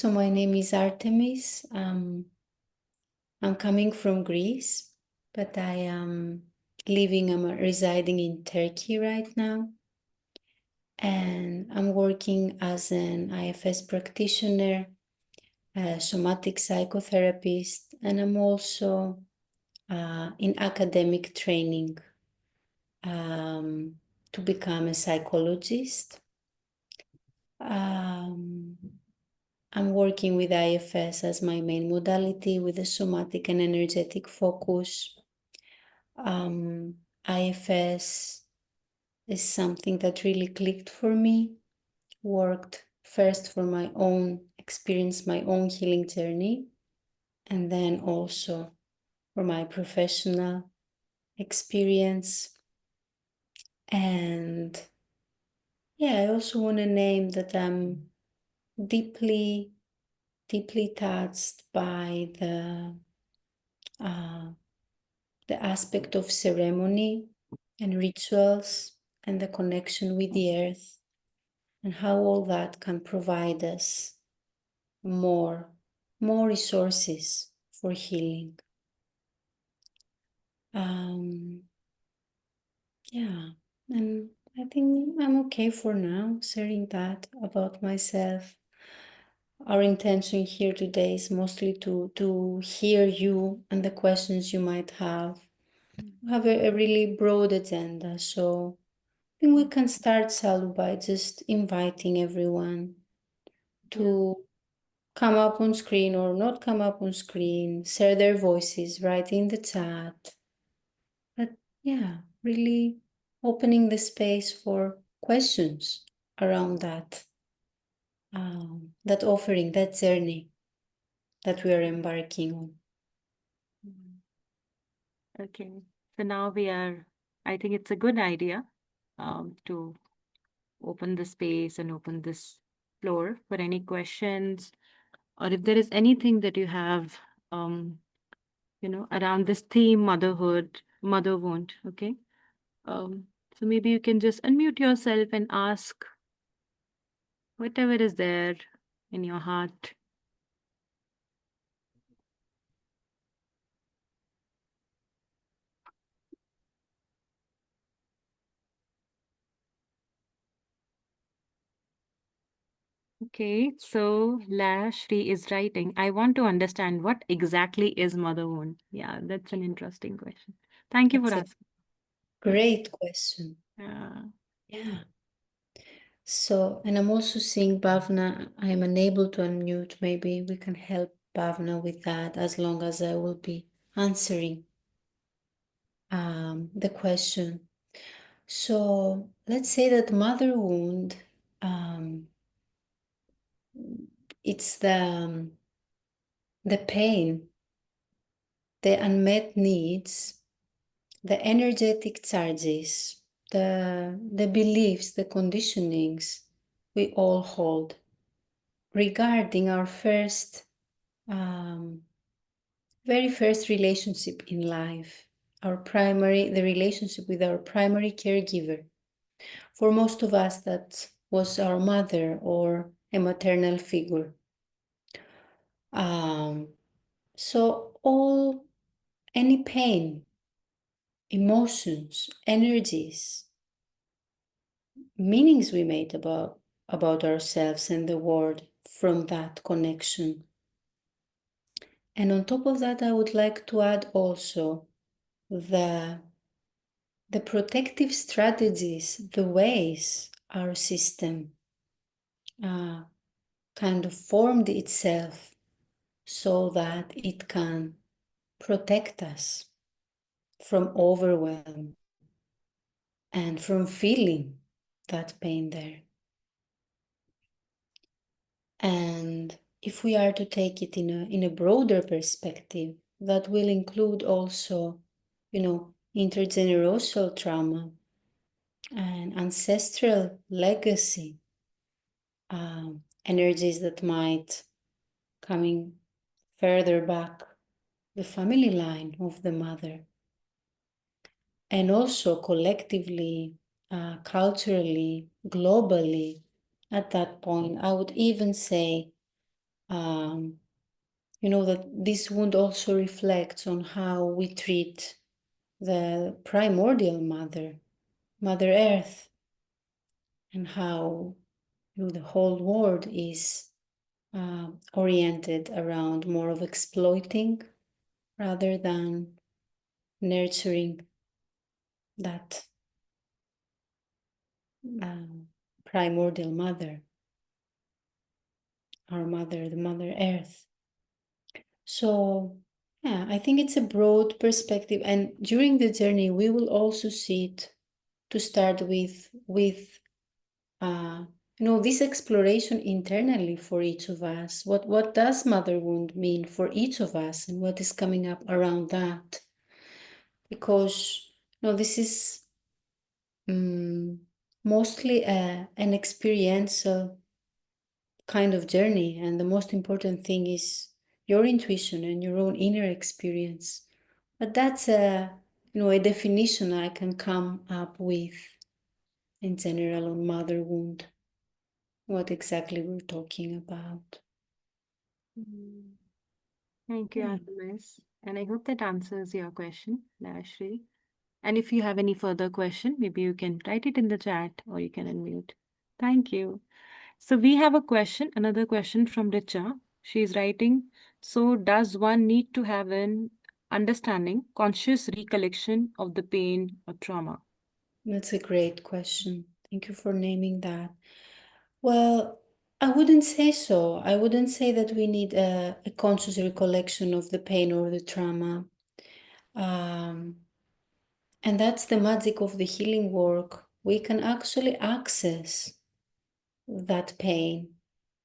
So my name is Artemis. I'm coming from Greece, but I'm residing in Turkey right now. And I'm working as an IFS practitioner, a somatic psychotherapist, and I'm also in academic training to become a psychologist. I'm working with IFS as my main modality with a somatic and energetic focus. IFS is something that really clicked for me, worked first for my own experience, my own healing journey, and then also for my professional experience. And yeah, I also want to name that I'm deeply touched by the aspect of ceremony and rituals and the connection with the earth and how all that can provide us more resources for healing. Yeah, and I think I'm okay for now sharing that about myself. Our intention here today is mostly to hear you and the questions you might have. We have a really broad agenda, so I think we can start, Salu, by just inviting everyone to come up on screen or not come up on screen, share their voices, write in the chat. But yeah, really opening the space for questions around that, that offering, that journey that we are embarking on. Okay, so now I think it's a good idea to open the space and open this floor for any questions, or if there is anything that you have, around this theme, motherhood, mother wound. Okay, so maybe you can just unmute yourself and ask whatever is there in your heart. Okay, so Shri is writing, I want to understand what exactly is mother wound. Yeah, that's an interesting question. Thank you for That's asking. a great question. Yeah. Yeah. So, and I'm also seeing Bhavna, I'm unable to unmute. Maybe we can help Bhavna with that as long as I will be answering the question. So let's say that mother wound, it's the pain, the unmet needs, the energetic charges, the beliefs, the conditionings we all hold regarding our very first relationship in life, the relationship with our primary caregiver. For most of us, that was our mother or a maternal figure. So any pain, emotions, energies, meanings we made about ourselves and the world from that connection. And on top of that, I would like to add also the protective strategies, the ways our system kind of formed itself so that it can protect us from overwhelm and from feeling that pain there. And if we are to take it in a broader perspective, that will include also, intergenerational trauma and ancestral legacy, energies that might coming further back the family line of the mother. And also collectively, culturally, globally, at that point, I would even say You know that this wound also reflects on how we treat the primordial mother, Mother Earth, and how the whole world is oriented around more of exploiting rather than nurturing that primordial mother, our mother, the Mother Earth. So, yeah, I think it's a broad perspective. And during the journey, we will also sit to start with this exploration internally for each of us. What does mother wound mean for each of us, and what is coming up around that? Because this is mostly an experiential kind of journey, and the most important thing is your intuition and your own inner experience. But that's a definition I can come up with in general on mother wound, what exactly we're talking about. Thank you, Artemis. And I hope that answers your question, Lashree. And if you have any further question, maybe you can write it in the chat or you can unmute. Thank you. So we have a question, another question from Richa. She's writing, so does one need to have an understanding, conscious recollection of the pain or trauma? That's a great question. Thank you for naming that. Well, I wouldn't say so. I wouldn't say that we need a conscious recollection of the pain or the trauma. And that's the magic of the healing work. We can actually access that pain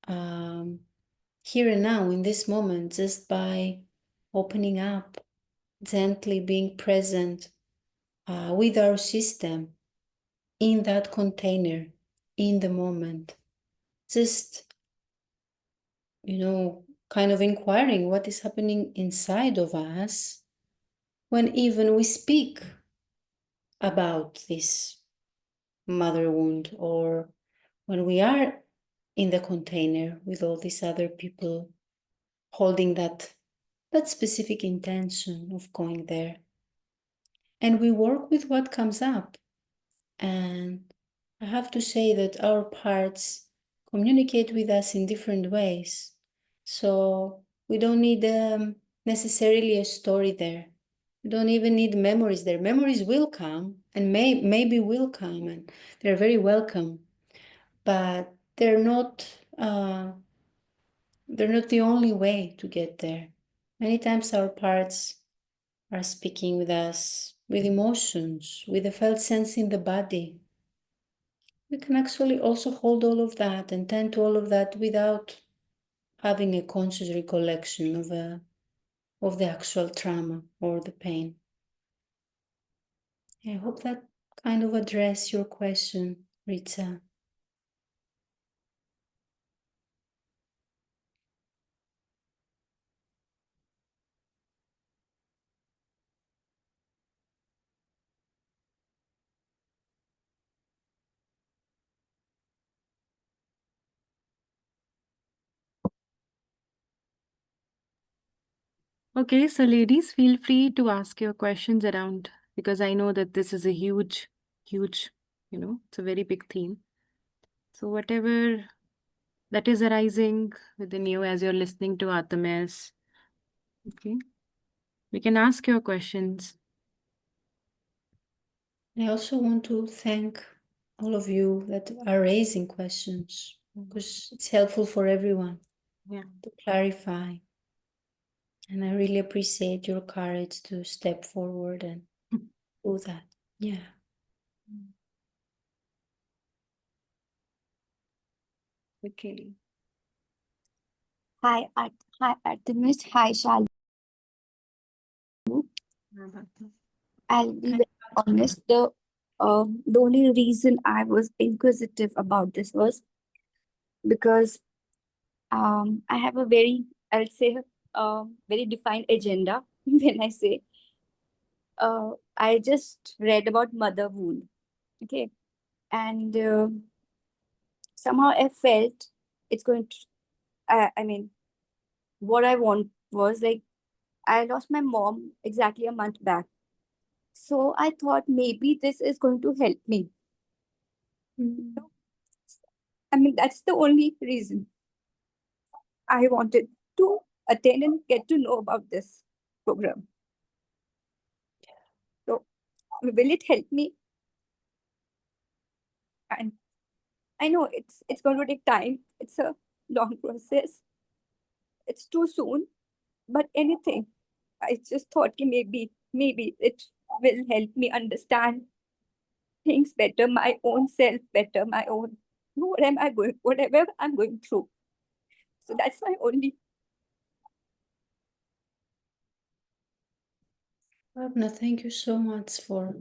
here and now in this moment just by opening up, gently being present with our system in that container, in the moment. Just, kind of inquiring what is happening inside of us when even we speak about this mother wound, or when we are in the container with all these other people holding that specific intention of going there. And we work with what comes up. And I have to say that our parts communicate with us in different ways. So we don't need necessarily a story there. We don't even need memories there. Memories will come, and maybe will come, and they're very welcome. But they're not the only way to get there. Many times our parts are speaking with us with emotions, with a felt sense in the body. We can actually also hold all of that and tend to all of that without having a conscious recollection of the actual trauma or the pain. I hope that kind of addressed your question, Ritza. Okay, so ladies, feel free to ask your questions around, because I know that this is a huge, it's a very big theme. So whatever that is arising within you as you're listening to Artemis, okay, we can ask your questions. I also want to thank all of you that are raising questions, because it's helpful for everyone to clarify. And I really appreciate your courage to step forward and do that. Yeah. Okay. Hi, Artemis. Hi, Shalu. I'll be very honest. The only reason I was inquisitive about this was because I have a I'll say, very defined agenda. When I say, I just read about mother wound, okay, and somehow I felt it's going to. I mean, what I want was like, I lost my mom exactly a month back. So I thought maybe this is going to help me. Mm. I mean, that's the only reason I wanted to attend and get to know about this program. So, will it help me? And I know it's going to take time. It's a long process. It's too soon, but anything. I just thought ki maybe it will help me understand things better, my own self better, my own whatever I'm going through. So that's my only. Bhavna, thank you so much for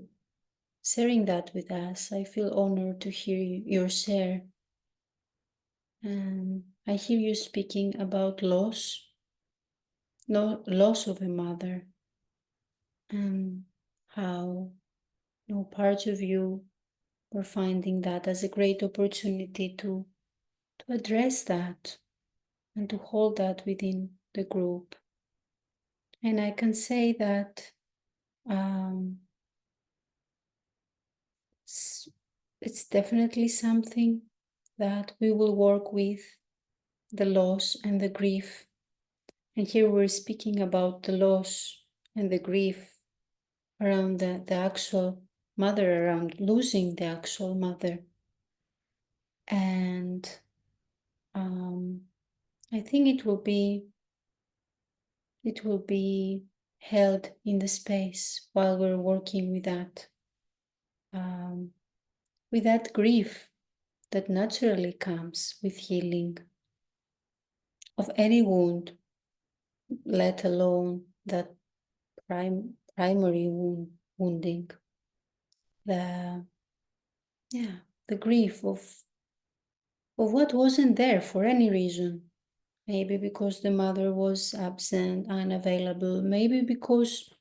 sharing that with us. I feel honored to hear your share. And I hear you speaking about loss, no loss of a mother, and how no parts of you were finding that as a great opportunity to address that and to hold that within the group. And I can say that it's definitely something that we will work with, the loss and the grief. And here we're speaking about the loss and the grief around the actual mother, around losing the actual mother. And I think it will be held in the space while we're working with that grief that naturally comes with healing of any wound, let alone that primary wounding. The the grief of what wasn't there for any reason. Maybe because the mother was absent, unavailable. Maybe because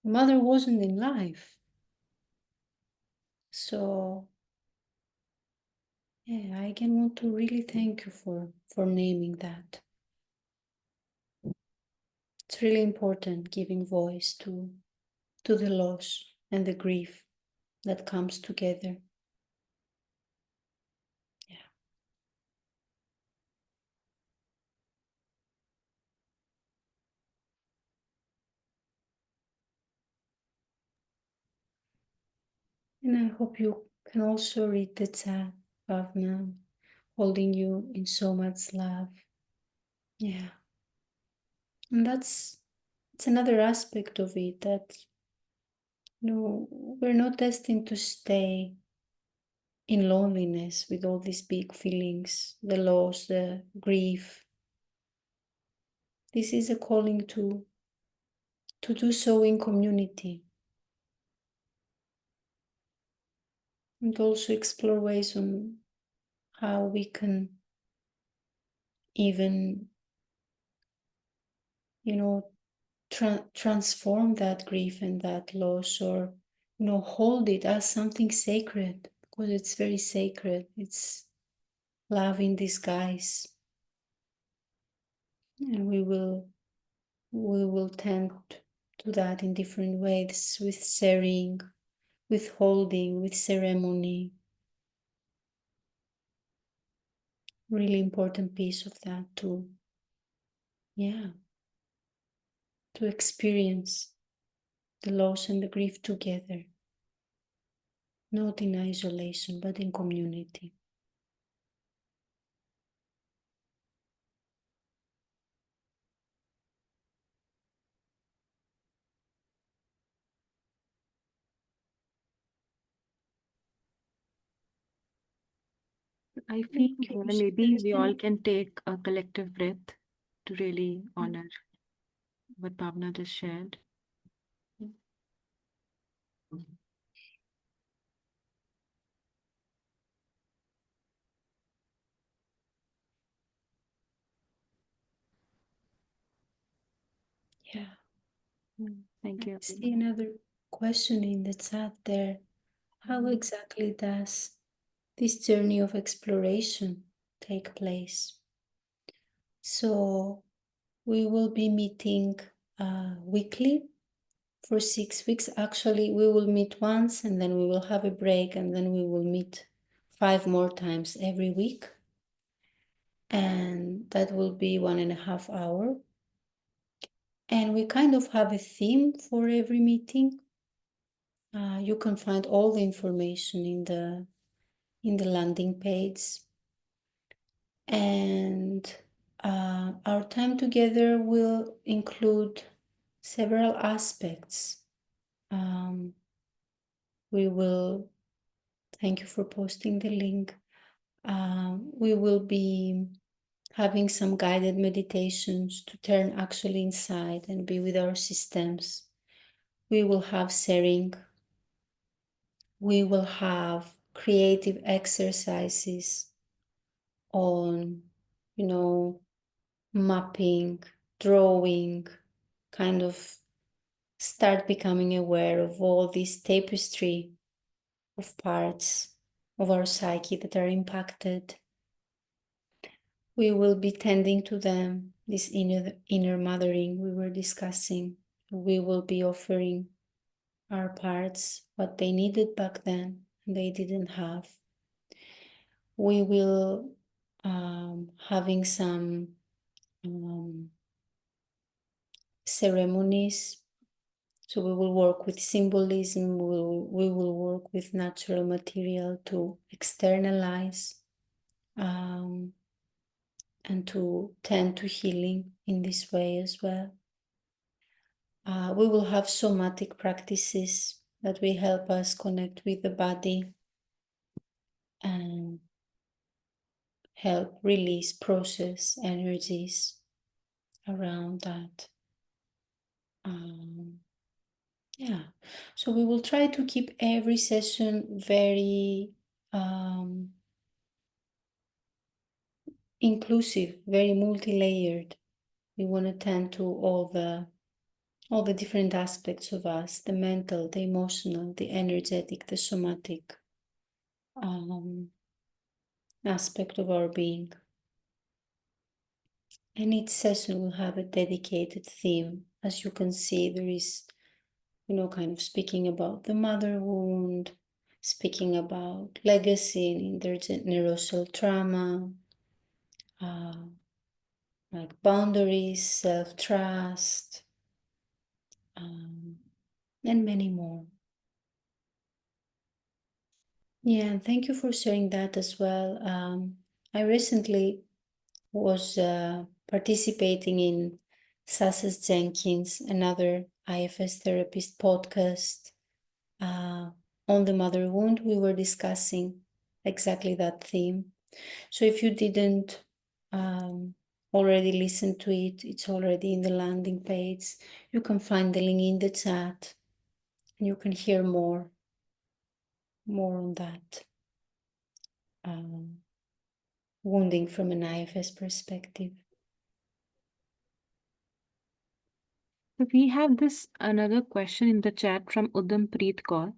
the mother wasn't in life. So yeah, I again want to really thank you for naming that. It's really important giving voice to the loss and the grief that comes together. Yeah. And I hope you can also read the chat, Bhavna, holding you in so much love. Yeah. And it's another aspect of it that, you know, we're not destined to stay in loneliness with all these big feelings, the loss, the grief. This is a calling to do so in community and also explore ways on how we can even, you know, transform that grief and that loss, or, you know, hold it as something sacred, because it's very sacred. It's love in disguise. And we will tend to that in different ways, with sharing, with holding, with ceremony. Really important piece of that too. Yeah. To experience the loss and the grief together, not in isolation, but in community. I think maybe we all can take a collective breath to really honor what Bhavna just shared. Yeah. Thank I you. see another question in the chat there. How exactly does this journey of exploration take place? So We will be meeting weekly for 6 weeks. Actually, we will meet once and then we will have a break and then we will meet 5 more times every week. And that will be 1.5 hours. And we kind of have a theme for every meeting. You can find all the information in the landing page. And our time together will include several aspects. We will, thank you for posting the link. We will be having some guided meditations to turn actually inside and be with our systems. We will have sharing. We will have creative exercises on, mapping, drawing, kind of start becoming aware of all this tapestry of parts of our psyche that are impacted. We will be tending to them, this inner mothering we were discussing. We will be offering our parts what they needed back then and they didn't have. We will having some ceremonies. So we will work with symbolism, we will work with natural material to externalize and to tend to healing in this way as well. We will have somatic practices that will help us connect with the body and help release, process energies around that. Yeah, so we will try to keep every session very inclusive, very multi-layered. We want to tend to all the different aspects of us, the mental, the emotional, the energetic, the somatic aspect of our being. And each session will have a dedicated theme. As you can see, there is, kind of speaking about the mother wound, speaking about legacy and intergenerational trauma, like boundaries, self-trust, and many more. Yeah, and thank you for sharing that as well. I recently was participating in Sasas Jenkins, another IFS therapist podcast on the mother wound. We were discussing exactly that theme. So if you didn't already listen to it, it's already in the landing page. You can find the link in the chat and you can hear more on that. Wounding from an IFS perspective. We have this another question in the chat from Udam Preet Kaur.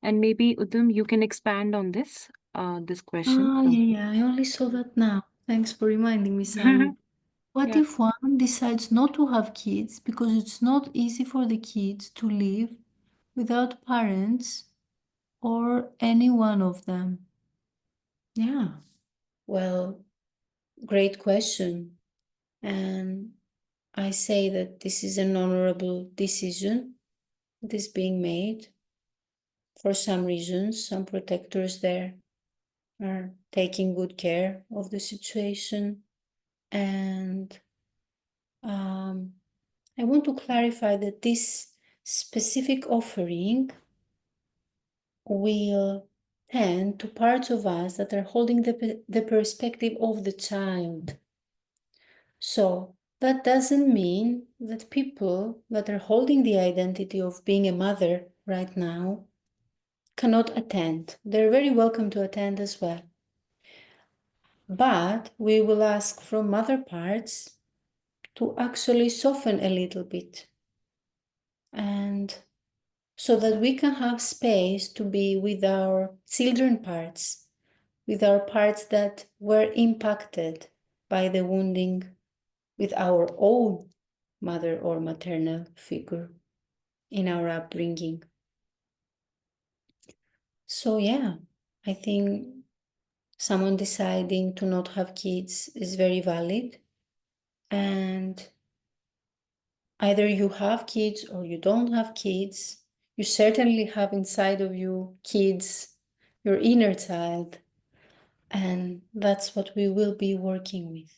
And maybe Udam, you can expand on this question. Yeah, I only saw that now. Thanks for reminding me, Sami. What Yeah. if one decides not to have kids because it's not easy for the kids to live without parents or any one of them? Yeah, well, great question. And I say that this is an honorable decision that is being made. For some reasons, some protectors there are taking good care of the situation. And I want to clarify that this specific offering will tend to parts of us that are holding the perspective of the child. So that doesn't mean that people that are holding the identity of being a mother right now cannot attend. They're very welcome to attend as well. But we will ask from mother parts to actually soften a little bit, and so that we can have space to be with our children parts, with our parts that were impacted by the wounding with our own mother or maternal figure in our upbringing. So yeah, I think someone deciding to not have kids is very valid. And either you have kids or you don't have kids, you certainly have inside of you kids, your inner child. And that's what we will be working with.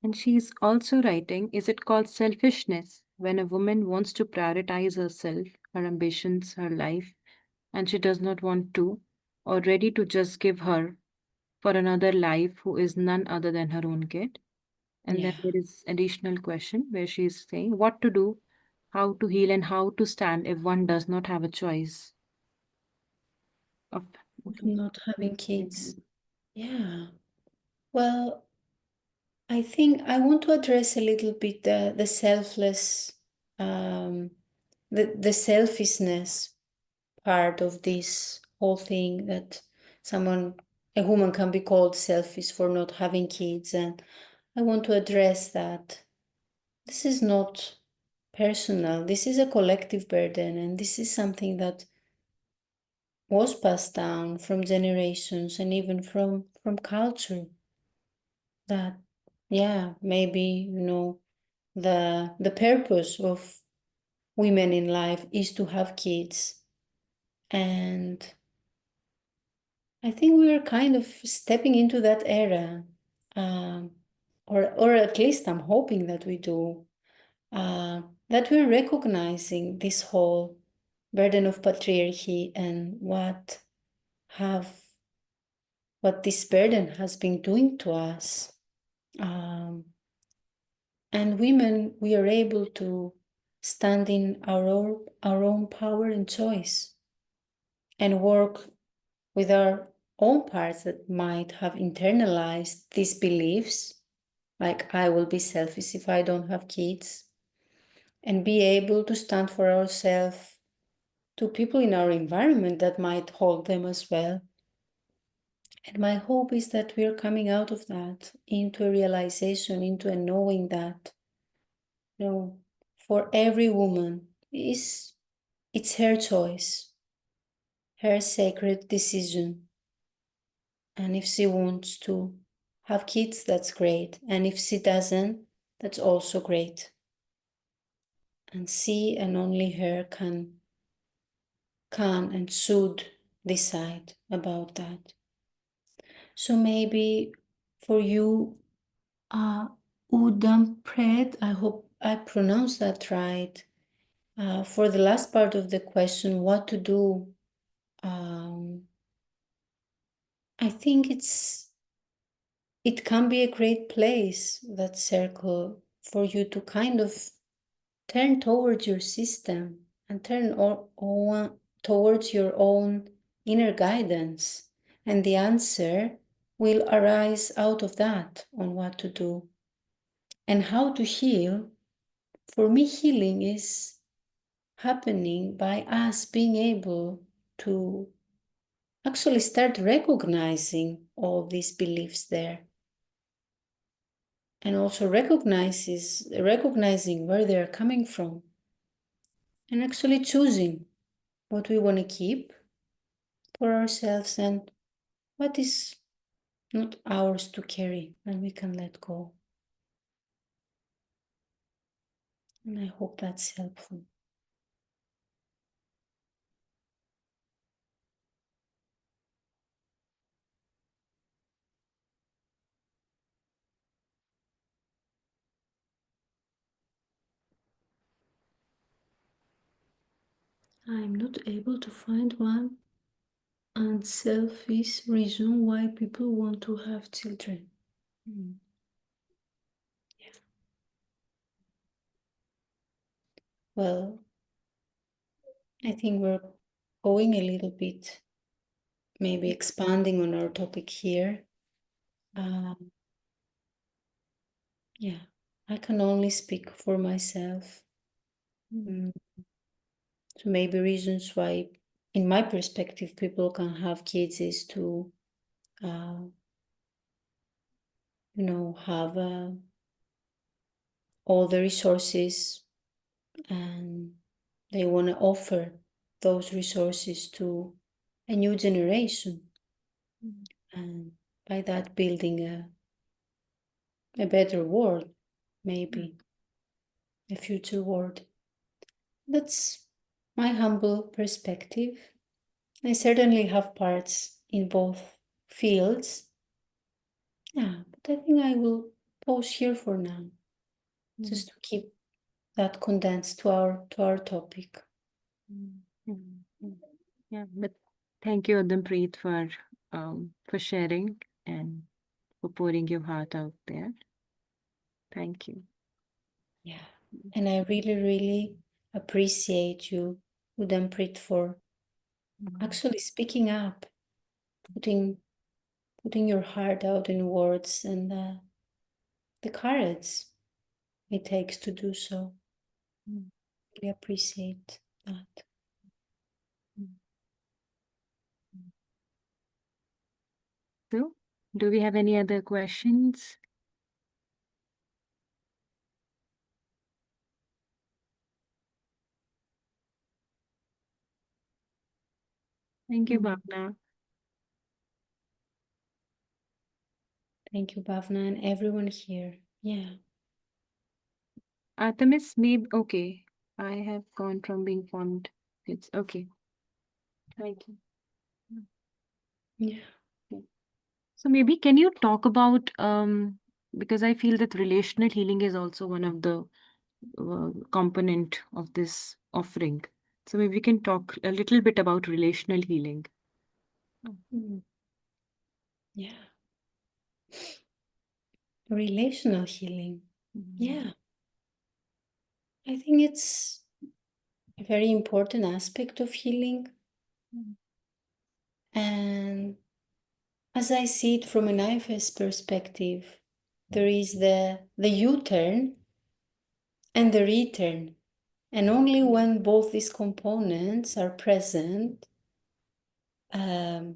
And she's also writing, is it called selfishness when a woman wants to prioritize herself, her ambitions, her life, and she does not want to, or ready to just give her for another life who is none other than her own kid? And then Yeah, there is additional question where she's saying what to do, how to heal, and how to stand if one does not have a choice of. Okay. not having kids. Yeah. Well, I think I want to address a little bit the selfless, the selfishness part of this whole thing, that a woman can be called selfish for not having kids. And I want to address that. This is not personal. This is a collective burden. And this is something that was passed down from generations and even from culture. That, yeah, maybe, the purpose of women in life is to have kids. And I think we are kind of stepping into that era, or at least I'm hoping that we do, that we're recognizing this whole burden of patriarchy and what this burden has been doing to us. And women, we are able to stand in our own power and choice and work with our own parts that might have internalized these beliefs, like I will be selfish if I don't have kids, and be able to stand for ourselves to people in our environment that might hold them as well. And my hope is that we are coming out of that into a realization, into a knowing that, for every woman, it's her choice, her sacred decision. And if she wants to have kids, that's great. And if she doesn't, that's also great. And she and only her can and should decide about that. So maybe for you, Udampred, I hope I pronounced that right. For the last part of the question, what to do, I think it can be a great place, that circle, for you to kind of turn towards your system and turn towards your own inner guidance. And the answer will arise out of that on what to do. And how to heal. For me, healing is happening by us being able to actually start recognizing all these beliefs there. And also recognizing where they're coming from. And actually choosing what we want to keep for ourselves and what is not ours to carry, and we can let go. And I hope that's helpful. I'm not able to find one unselfish reason why people want to have children. Yeah. Well, I think we're going a little bit, maybe expanding on our topic here. Yeah, I can only speak for myself. So maybe reasons why, in my perspective, people can have kids is to have all the resources, and they want to offer those resources to a new generation, and by that building a better world, maybe a future world. That's my humble perspective. I certainly have parts in both fields. Yeah, but I think I will pause here for now, just to keep that condensed to our topic. Yeah, but thank you, Udampreet, for sharing and for pouring your heart out there. Thank you. Yeah, and I really, really appreciate you, Udampreet, for actually speaking up, putting your heart out in words, and the courage it takes to do so. Really appreciate that. So, do we have any other questions? Thank you, Bhavna. Thank you, Bhavna, and everyone here. Yeah. Artemis, maybe okay. I have gone from being fond. It's okay. Thank you. Yeah. So maybe can you talk about because I feel that relational healing is also one of the component of this offering. So maybe we can talk a little bit about relational healing. Yeah. Relational healing. Yeah. I think it's a very important aspect of healing. And as I see it from an IFS perspective, there is the U-turn and the return. And only when both these components are present, a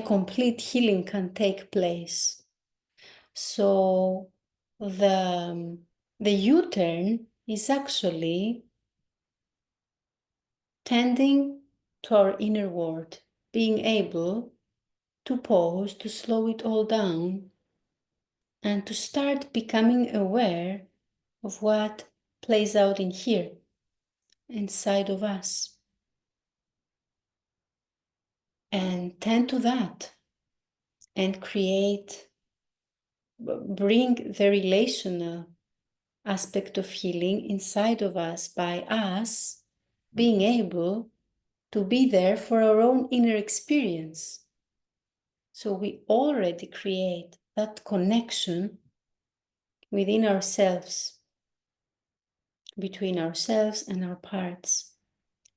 complete healing can take place. So the U-turn is actually tending to our inner world, being able to pause, to slow it all down, and to start becoming aware of what plays out in here, inside of us. And tend to that and bring the relational aspect of healing inside of us by us being able to be there for our own inner experience. So we already create that connection within ourselves, between ourselves and our parts.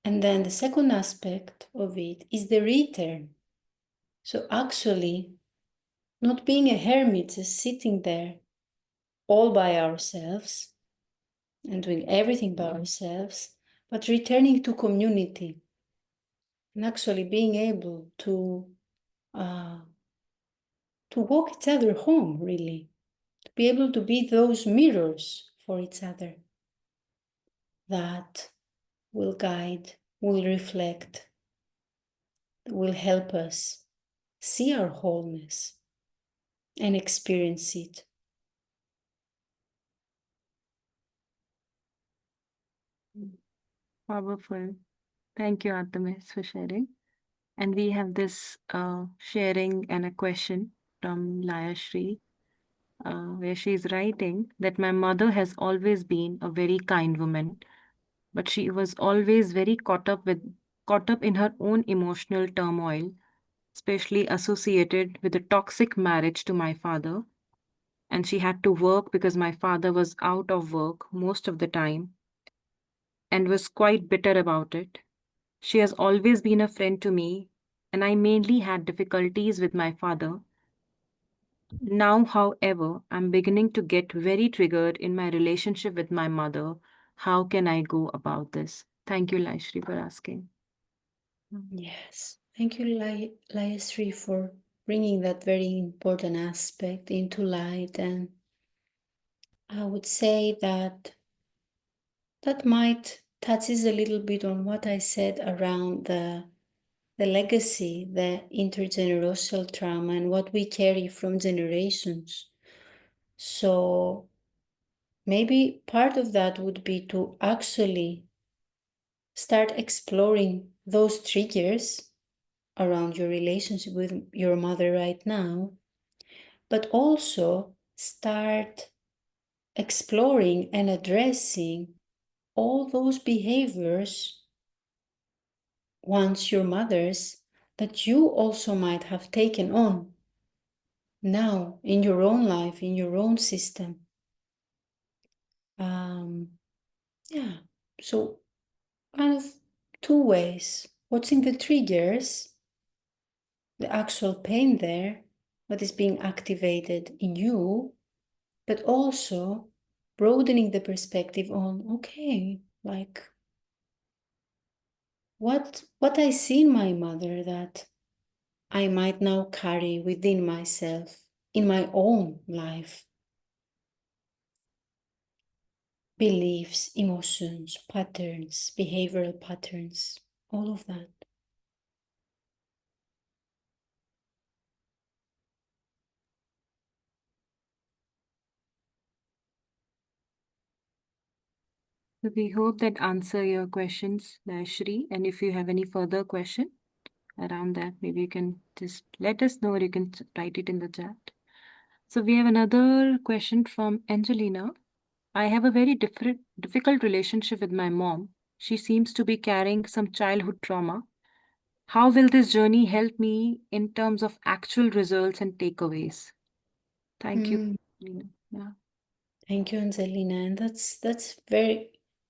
And then the second aspect of it is the return. So actually, not being a hermit, just sitting there all by ourselves and doing everything by ourselves, but returning to community and actually being able to walk each other home, really, to be able to be those mirrors for each other that will guide, will reflect, will help us see our wholeness and experience it. Powerful. Thank you, Artemis, for sharing. And we have this sharing and a question from Layashri, where she's writing that my mother has always been a very kind woman, but she was always very caught up in her own emotional turmoil, especially associated with a toxic marriage to my father. And she had to work because my father was out of work most of the time and was quite bitter about it. She has always been a friend to me, and I mainly had difficulties with my father. Now, however, I'm beginning to get very triggered in my relationship with my mother. How can I go about this? Thank you, Laishri, for asking. Yes. Thank you, Layasri, for bringing that very important aspect into light. And I would say that that might touches a little bit on what I said around the legacy, the intergenerational trauma, and what we carry from generations. So maybe part of that would be to actually start exploring those triggers around your relationship with your mother right now, but also start exploring and addressing all those behaviors, once your mother's, that you also might have taken on now in your own life, in your own system. Yeah, so kind of two ways: watching the triggers, the actual pain there, what is being activated in you, but also broadening the perspective on, okay, like what I see in my mother that I might now carry within myself in my own life. Beliefs, emotions, patterns, behavioral patterns, all of that. So we hope that answer your questions, Shri. And if you have any further question around that, maybe you can just let us know, or you can write it in the chat. So we have another question from Angelina. I have a very difficult relationship with my mom. She seems to be carrying some childhood trauma. How will this journey help me in terms of actual results and takeaways? Thank you, Angelina. Yeah. Thank you, Angelina. And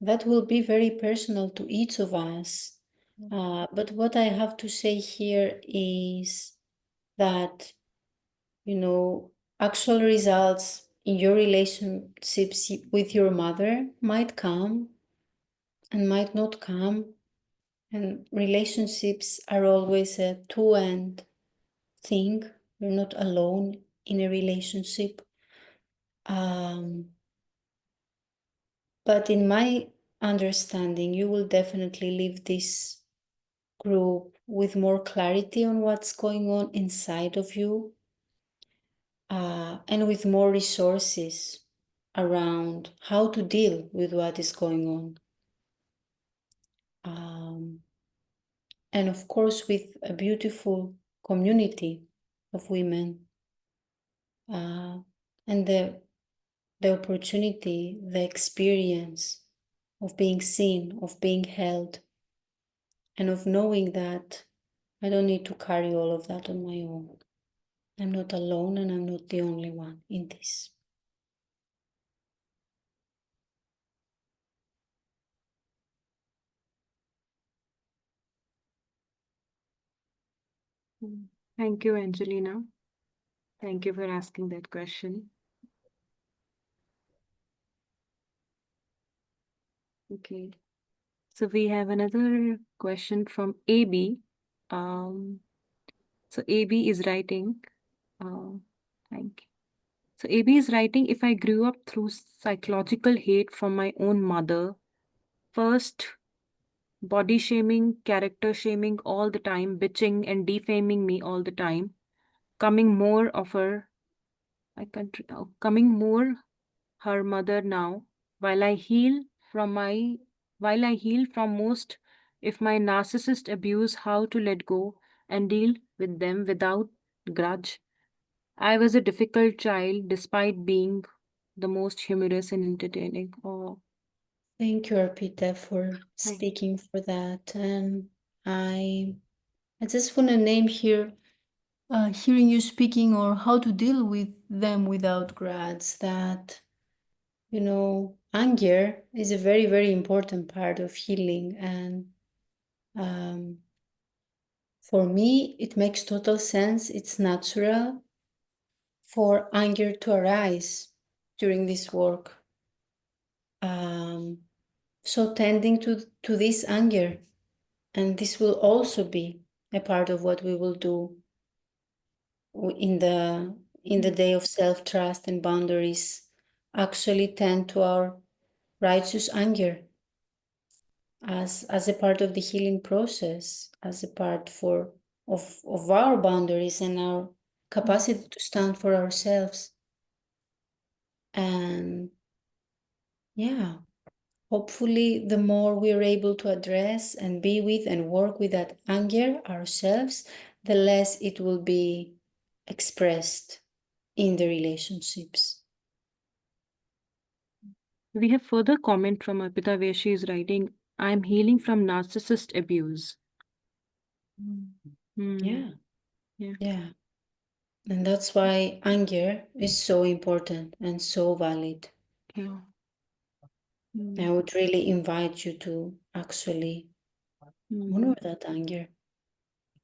that will be very personal to each of us. But what I have to say here is that, actual results in your relationships with your mother might come and might not come. And relationships are always a two-end thing. You're not alone in a relationship. But in my understanding, you will definitely leave this group with more clarity on what's going on inside of you, and with more resources around how to deal with what is going on. And of course, with a beautiful community of women, and the opportunity, the experience of being seen, of being held, and of knowing that I don't need to carry all of that on my own. I'm not alone, and I'm not the only one in this. Thank you, Angelina. Thank you for asking that question. Okay. So we have another question from AB. So AB is writing. Thank you. So AB is writing, if I grew up through psychological hate from my own mother, first body shaming, character shaming all the time, bitching and defaming me all the time, coming more of her, coming more her mother now, while I heal from my, while I heal from most, if my narcissist abuse, how to let go and deal with them without grudge. I was a difficult child despite being the most humorous and entertaining. Oh, Thank you, Arpita, for speaking for that. And I just want to name here, hearing you speaking, or how to deal with them without grudge, that, anger is a very, very important part of healing. And for me, it makes total sense. It's natural for anger to arise during this work. So tending to this anger, and this will also be a part of what we will do in the day of self-trust and boundaries actually tend to our righteous anger as a part of the healing process, as a part of our boundaries and our capacity to stand for ourselves. And yeah, hopefully the more we're able to address and be with and work with that anger ourselves, the less it will be expressed in the relationships. We have further comment from Arpita where she is writing, I'm healing from narcissist abuse. Yeah. Yeah. Yeah. And that's why anger is so important and so valid. Yeah. I would really invite you to actually honor that anger.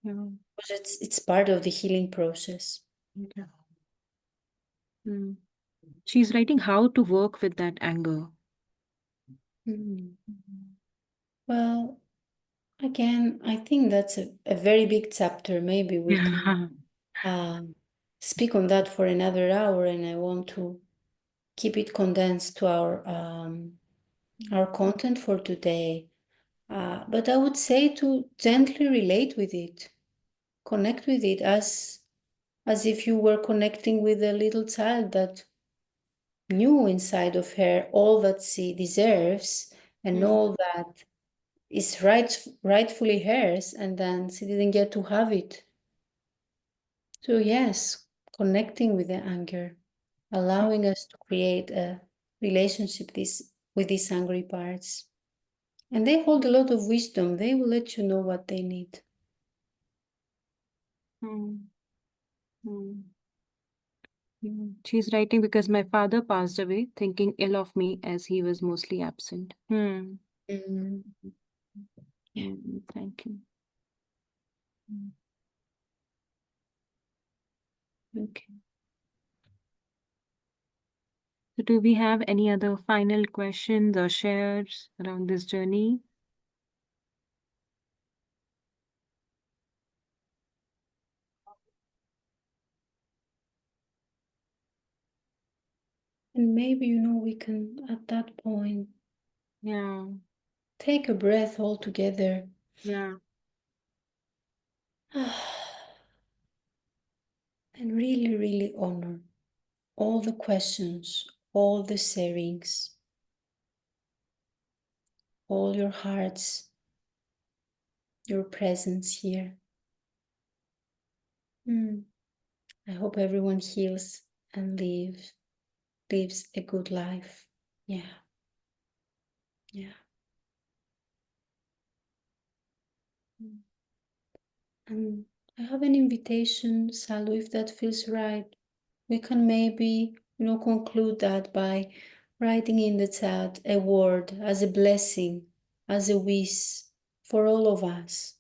Yeah. Because it's part of the healing process. Yeah. She's writing how to work with that anger. Well, again, I think that's a very big chapter. Maybe we can speak on that for another hour, and I want to keep it condensed to our content for today. But I would say to gently relate with it, connect with it as if you were connecting with a little child that knew inside of her all that she deserves and all that is rightfully hers, and then she didn't get to have it. So yes, connecting with the anger, allowing us to create a relationship with these angry parts. And they hold a lot of wisdom. They will let you know what they need. She's writing because my father passed away, thinking ill of me as he was mostly absent. Mm. Thank you. Okay. So do we have any other final questions or shares around this journey? And maybe, we can, at that point, take a breath all together. Yeah. And really, really honor all the questions, all the sharings, all your hearts, your presence here. I hope everyone heals and lives a good life. Yeah. Yeah. And I have an invitation, Salu, if that feels right. We can maybe, conclude that by writing in the chat a word as a blessing, as a wish for all of us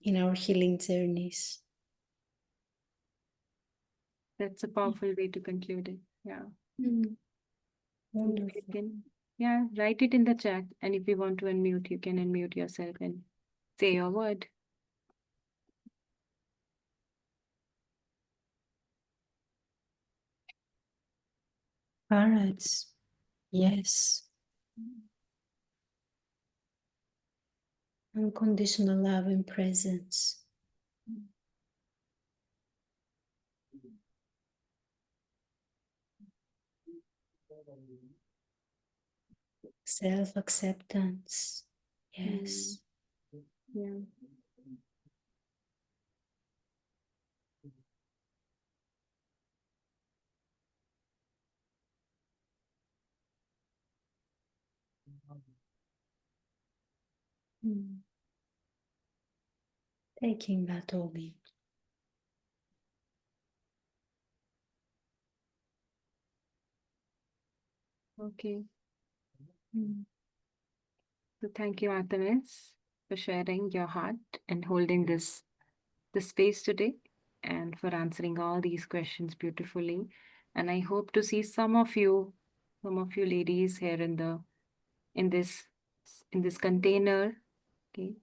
in our healing journeys. That's a powerful way to conclude it. Yeah. Wonderful. You can, write it in the chat. And if you want to unmute, you can unmute yourself and say your word. Parrots, yes. Unconditional love and presence. Self-acceptance, yes. Yeah. Taking that all in. Okay. So thank you, Artemis, for sharing your heart and holding this space today and for answering all these questions beautifully. And I hope to see some of you ladies here in this container. Okay.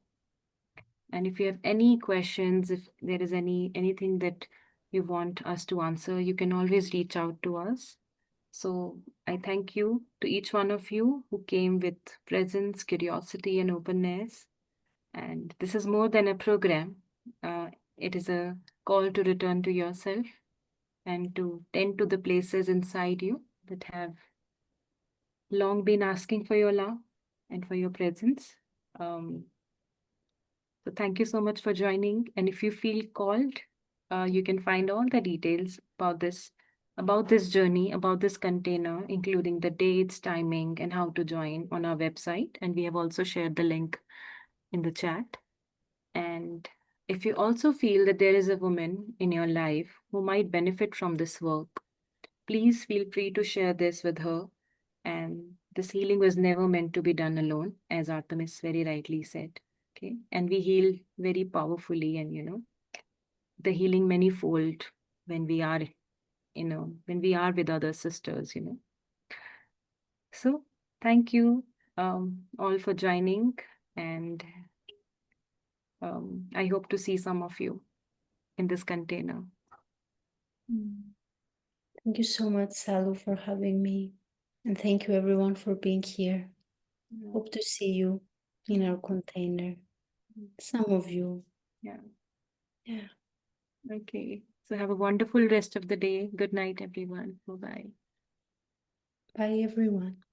And if you have any questions, if there is anything that you want us to answer, you can always reach out to us. So I thank you to each one of you who came with presence, curiosity, and openness. And this is more than a program. It is a call to return to yourself and to tend to the places inside you that have long been asking for your love and for your presence. So thank you so much for joining. And if you feel called, you can find all the details about this journey, about this container, including the dates, timing, and how to join on our website. And we have also shared the link in the chat. And if you also feel that there is a woman in your life who might benefit from this work, please feel free to share this with her. And this healing was never meant to be done alone, as Artemis very rightly said. Okay. And we heal very powerfully, and the healing manifold when we are, when we are with other sisters, So thank you all for joining, and I hope to see some of you in this container. Thank you so much, Salu, for having me. And thank you everyone for being here. Hope to see you in our container. Some of you. Yeah. Yeah. Okay. So have a wonderful rest of the day. Good night, everyone. Bye-bye. Bye, everyone.